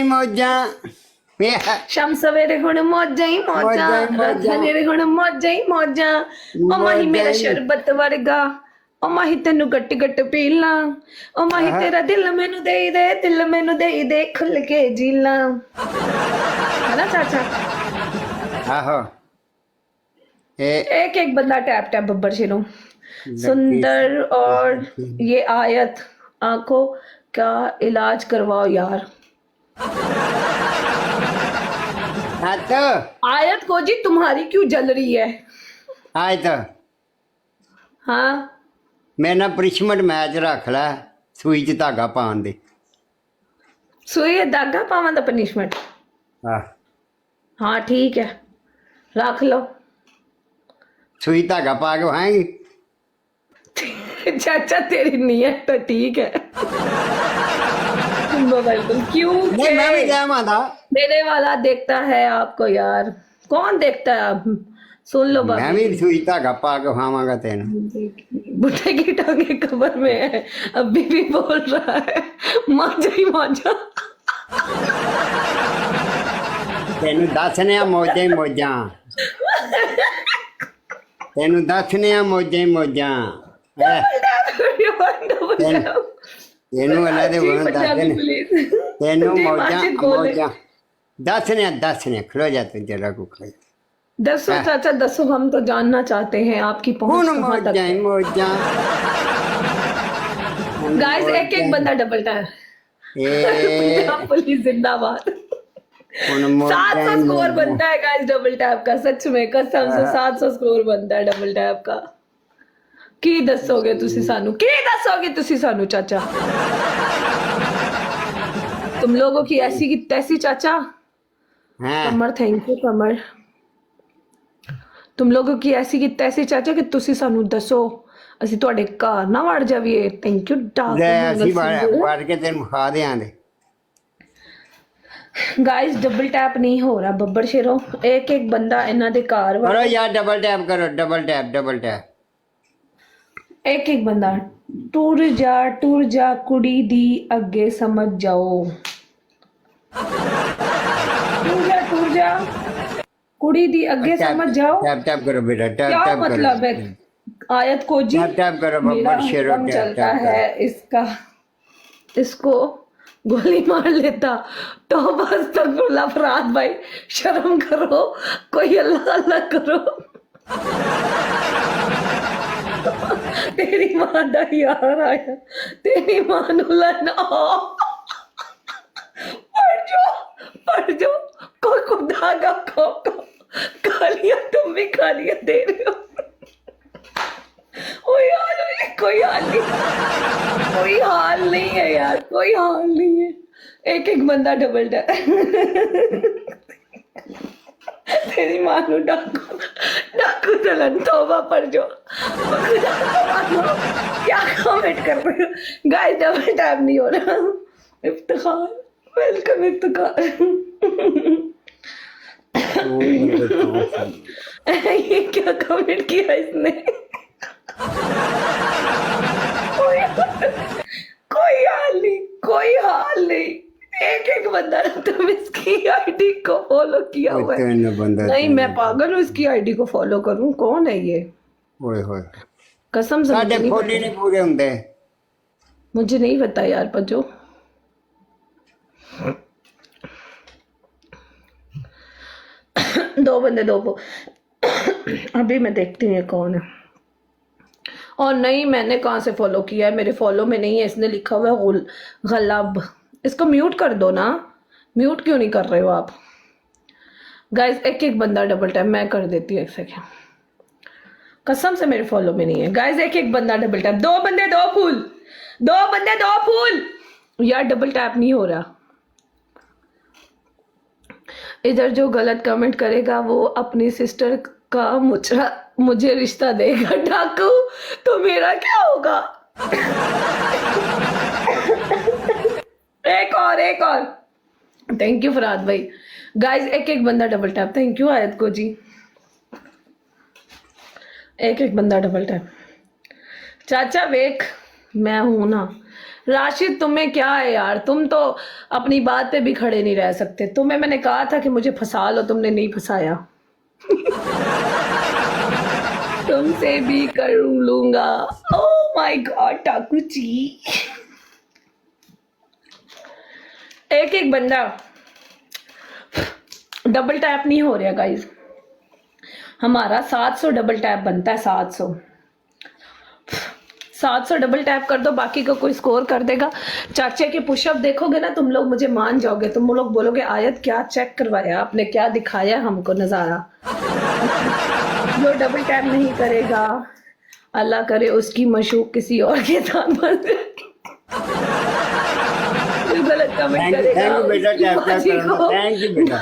मौजा शाम सवेरे हुण मौजा ही मौजा, रात हनेरे हुण मौजा ही मौजा। ओ माही मेरा शरबत वर्गा, ओ माही तेनू गट गट पी ला, ओ माही तेरा दिल मैनू दे दे, दिल मैनू दे दे, खुल के जी ला। है ना चाचा? आहो एक एक बंदा टैप टैप बब्बर शेरों। सुंदर और ये आयत आंखों का इलाज करवाओ यार। हाँ तो आयत को जी तुम्हारी क्यों जल रही है? आए तो हाँ मेरे ना पनिशमेंट मैच रख लै सूई च धागा पान दे। सुई धागा पावन दा पनिशमेंट? हाँ हाँ ठीक है रख लो। सूई धागा पा के वहाएंगी। चाचा तेरी नीयत तो ठीक है। मोबाइल क्यों नहीं मैं भी जय माता देने वाला देखता है आपको यार, कौन देखता है आप? सुन लो मैं बाबू, भी सूई धागा पा के वहावांगा तेन। बुढ़े की टांगे कबर में है, अभी भी बोल रहा है मांझा ही मांझा। तेन दसने मौजा ही मौजा, तेन दसने मौजा ही मौजा। तेनू अल्लाह दे वरन दसने तेनू मौजा मौजा दसने खलो जा तू जरा को खलो। दसो चाचा दसो, हम तो जानना चाहते हैं आपकी पहुंच कहाँ तक है। मौजा गाइस एक एक बंदा डबल टायर। पंजाब पुलिस जिंदाबाद। 700 स्कोर बनता है गाइस डबल टैप का, सच में कसम से 700 स्कोर बनता है डबल टैप का। की दसोगे तुसी सानू, की दसोगे तुसी सानू चाचा? तुम लोगों की ऐसी की तैसी चाचा। कमर थैंक यू कमर। तुम लोगों की ऐसी की तैसी चाचा कि तुसी सानू दसो ਅਸੀਂ ਤੁਹਾਡੇ ਘਰ ਨਾ ਵੜ ਜਾਵੀਏ। ਥੈਂਕ ਯੂ ਡਾਕ ਅਸੀਂ ਵੜ ਕੇ ਤੈਨੂੰ ਖਾ ਦੇਾਂਗੇ। गाइस डबल टैप नहीं हो रहा बब्बर शेरों, एक एक बंदा इन्हां दे घर करो यार डबल टैप करो, डबल टैप डबल टैप। एक एक बंदा टूर जा कुड़ी दी अगे समझ जाओ। टूर जा कुड़ी दी अगे समझ जाओ। टैप टैप करो बेटा, टैप क्या टैप मतलब है आयत को जी? टैप टैप करो बब्बर शेरों, टैप चलता टैप है इसका, इसको गोली मार लेता तो बस तक फराद भाई शर्म करो, कोई अल्लाह अल्लाह करो। तेरी मां दा यार आया, तेरी मां नू लना पढ़ जो कोई खुदा का को गालियां तुम भी गालियां दे रहे हो। ओ यार कोई हाल नहीं, कोई हाल नहीं है यार, कोई हाल नहीं है। एक एक बंदा डबल टैप। तेरी मां नू डाकू चलन तौबा पढ़ जो। क्या कमेंट कर रहे हो गाइस? डबल टैप नहीं हो रहा। इफ्तिखार वेलकम इफ्तिखार। ये क्या कमेंट किया इसने? कोई हाल नहीं, कोई हाल नहीं। एक एक बंदा तुम इसकी आईडी को फॉलो किया हुआ है। नहीं मैं पागल हूँ इसकी आईडी को फॉलो करूँ? कौन है ये? ओए होए कसम से साडे फोली नहीं पूरे होंगे। मुझे नहीं पता यार पजो। दो बंदे दो अभी मैं देखती हूँ कौन है। और नहीं मैंने कहाँ से फॉलो किया है, मेरे फॉलो में नहीं है। इसने लिखा हुआ है गलब। इसको म्यूट कर दो ना, म्यूट क्यों नहीं कर रहे हो आप? गाइस एक एक बंदा डबल टैप, मैं कर देती हूँ एक सेकेंड। कसम से मेरे फॉलो में नहीं है गाइस। एक एक बंदा डबल टैप, दो बंदे दो फूल, दो बंदे दो फूल। यार डबल टैप नहीं हो रहा। इधर जो गलत कमेंट करेगा वो अपनी सिस्टर का मुझे रिश्ता देगा। डाकू तो मेरा क्या होगा? एक और थैंक यू फराद भाई। गाइस एक एक बंदा डबल टैप। थैंक यू आयत को जी। एक एक बंदा डबल टैप। चाचा वेख मैं हूं ना, राशिद तुम्हें क्या है यार, तुम तो अपनी बात पे भी खड़े नहीं रह सकते। तुम्हें मैंने कहा था कि मुझे फंसा लो, तुमने नहीं फंसाया। तुमसे भी कर लूंगा। Oh my God Thakur ji. एक एक बंदा डबल टैप नहीं हो रहा गाइस। हमारा 700 डबल टैप बनता है, 700 डबल टैप कर दो, बाकी का कोई स्कोर कर देगा। चाचे के पुशअप देखोगे ना तुम लोग, मुझे मान जाओगे। तुम लोग बोलोगे आयत क्या चेक करवाया आपने, क्या दिखाया हमको नजारा। जो डबल टैप नहीं करेगा अल्लाह करे उसकी मशूक किसी और के साथ बन जाए। जो गलत कमेंट करेगा थैंक यू बेटा, उसकी टैप बाजी करना। को थैंक यू बेटा,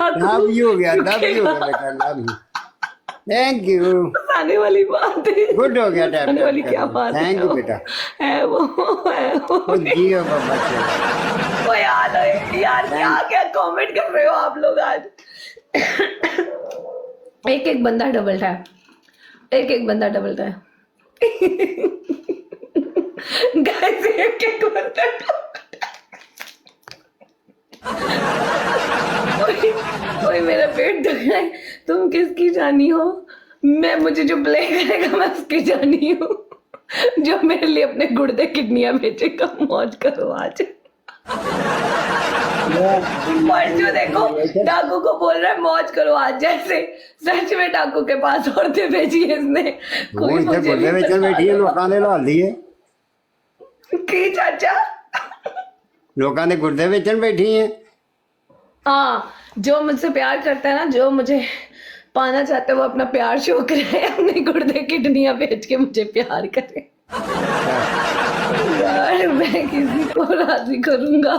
लव यू हो गया, लव यू हो गया बेटा, लव यू। थैंक यू, आने वाली बात है, गुड हो गया टैप। आने वाली क्या बात है। थैंक यू बेटा, है वो वो जियो बाबा जी। वो याद है यार, क्या क्या कमेंट कर रहे हो आप लोग आज। एक एक बंदा डबल टैप, एक एक बंदा डबल टैप। गाइस एक एक बंदा कोई मेरा पेट दुख रहा है। तुम किसकी जानी हो? मुझे जो प्ले करेगा मैं उसकी जानी हूँ। जो मेरे लिए अपने गुर्दे किडनियां बेचेगा, मौज करो आज। और जो देखो डाकू को बोल रहा है मौज करो आज, जैसे सच में डाकू के पास औरतें भेजी है इसने। कोई मुझे नहीं बैठी है, लोगों ने ला दिए की चाचा, लोगों ने गुर्दे बेचन बैठी है। हाँ जो मुझसे प्यार करता है ना, जो मुझे पाना चाहता है, वो अपना प्यार शो करे, अपने गुर्दे किडनियां बेच के मुझे प्यार करे। यार मैं किसी को राजी करूंगा।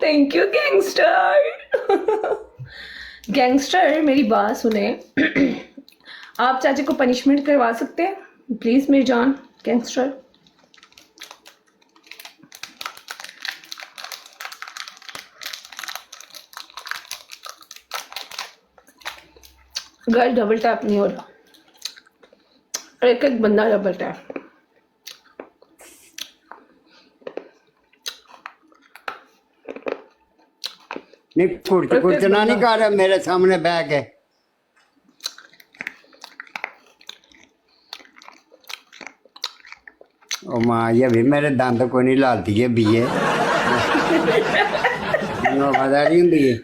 Thank you gangster. गैंगस्टर मेरी बात सुने। आप चाची को पनिशमेंट करवा सकते हैं प्लीज मेरी जान गैंगस्टर। गाइस डबल टैप नहीं हो रहा, एक एक बंदा डबल टैप। नहीं कुर्चना नहीं कर रहा मेरे सामने बैग है। ओ माँ, ये भी मेरे दंद को नहीं लाती है बीए। वफादारी होंगी है,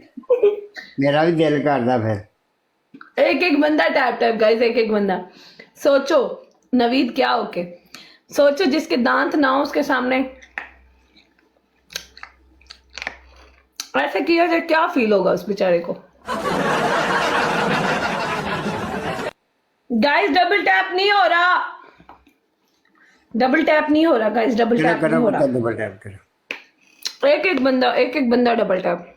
मेरा भी दिल करता फिर। एक एक बंदा टैप टैप गाइस, एक एक बंदा। सोचो नवीद क्या ओके, सोचो जिसके दांत ना हो उसके सामने ऐसे किया जाए, क्या फील होगा उस बेचारे को। गाइस डबल टैप नहीं हो रहा, डबल टैप नहीं हो रहा गाइस, डबल टैप नहीं हो रहा। डबल टैप करो, एक एक बंदा डबल टैप।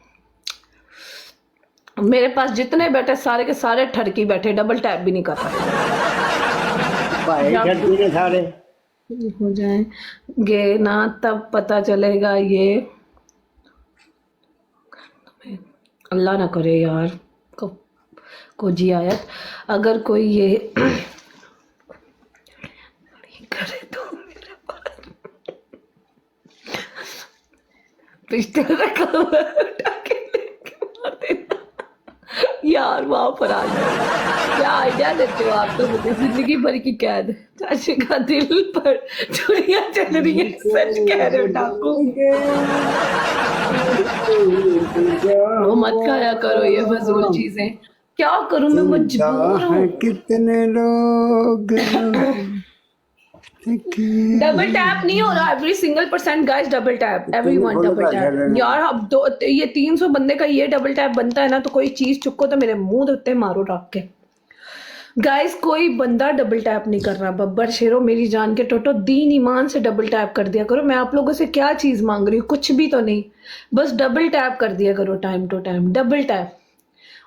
मेरे पास जितने बैठे सारे के सारे ठरकी बैठे, डबल टैप भी नहीं कर भाई ठरकी ने सारे हो जाएंगे ना, तब पता चलेगा ये। अल्लाह ना करे यार को जी आयत, अगर कोई ये करे तो मेरे पास पिस्टल रखा हुआ है, उठा के लेके मार देना यार। वहां पर आ जाए, क्या आइडिया देते हो आप तो मुझे, जिंदगी भर की कैद। चाची का दिल पर चुड़ियां चल रही है, सच कह रहे हो डाकू। वो मत खाया करो ये फजूल चीजें, क्या करूं मैं, मजबूर हूं। कितने लोग डबल टैप नहीं हो रहा, every single percent guys double tap, everyone double tap यार। अब दो ये 300 बंदे का ये डबल टैप बनता है ना, तो कोई चीज चुको तो मेरे मुंह देते मारो रख के। गाइस कोई बंदा डबल टैप नहीं कर रहा। बब्बर शेरो मेरी जान के टोटो, दीन ईमान से डबल टैप कर दिया करो। मैं आप लोगों से क्या चीज मांग रही हूँ, कुछ भी तो नहीं, बस डबल टैप कर दिया करो time to time. Double tap,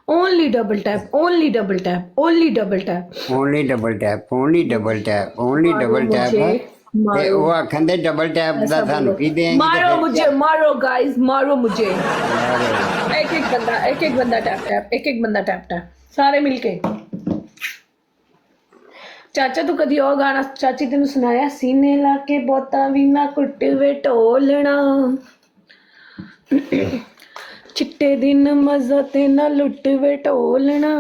only double tap, only double tap, only double tap, only double tap, only double tap, only double tap है। ते वो आखंदे डबल टैप दा थानू की देंगे। मारो मुझे, मारो गाइस, मारो मुझे। एक एक बंदा टैप टैप, एक एक बंदा टैप टैप, सारे मिलके। ਚਾਚਾ ਤੂੰ ਕਦੀ ਉਹ ਗਾਣਾ ਚਾਚੀ ਤੈਨੂੰ ਸੁਣਾਇਆ, ਸੀਨੇ ਲਾ ਕੇ ਬਹੁਤਾ ਵੀ ਨਾ ਕੁੱਟ ਵੇ ਢੋਲਣਾ, चिट्टे दिन मजा ते ना लुट वे ढोलना।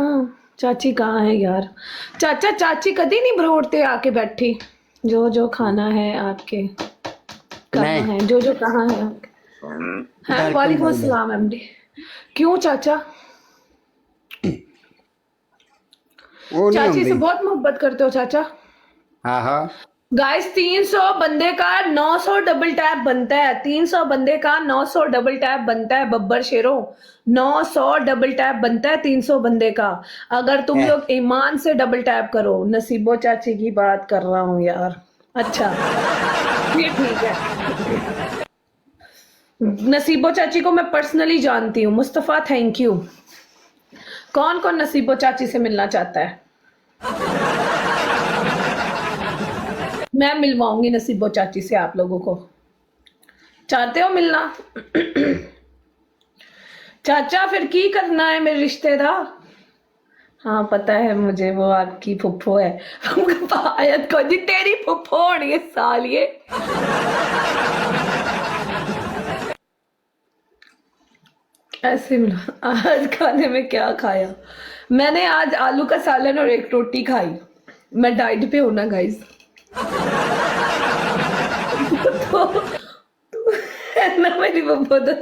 चाची कहाँ है यार? चाचा चाची कभी नहीं भरोड़ते आके बैठी, जो जो खाना है आपके कहाँ नहीं। है, जो जो कहाँ है आपके। हाँ, वालेकुम अस्सलाम एमडी। क्यों चाचा? वो नहीं चाची से होंगी। बहुत मोहब्बत करते हो चाचा? हाँ हाँ गाइस 300 बंदे का 900 डबल टैप बनता है, 300 बंदे का 900 डबल टैप बनता है बब्बर शेरों, 900 डबल टैप बनता है 300 बंदे का। अगर तुम है। लोग ईमान से डबल टैप करो। नसीबो चाची की बात कर रहा हूँ यार। अच्छा ये ठीक है। नसीबो चाची को मैं पर्सनली जानती हूँ। Mustafa thank you. कौन कौन नसीबो चाची से मिलना चाहता है? मैं मिलवाऊंगी नसीबो चाची से आप लोगों को। चाहते हो मिलना? चाचा फिर की करना है मेरे रिश्तेदार? हाँ पता है मुझे, वो आपकी फुफ्फो है। आयत को जी तेरी फुफ्फो होनी है साल ये। ऐसे मिला। आज खाने में क्या खाया? मैंने आज आलू का सालन और एक रोटी खाई। मैं डाइट पे हूं ना गाइस। तो है ना मेरी बब्बो तो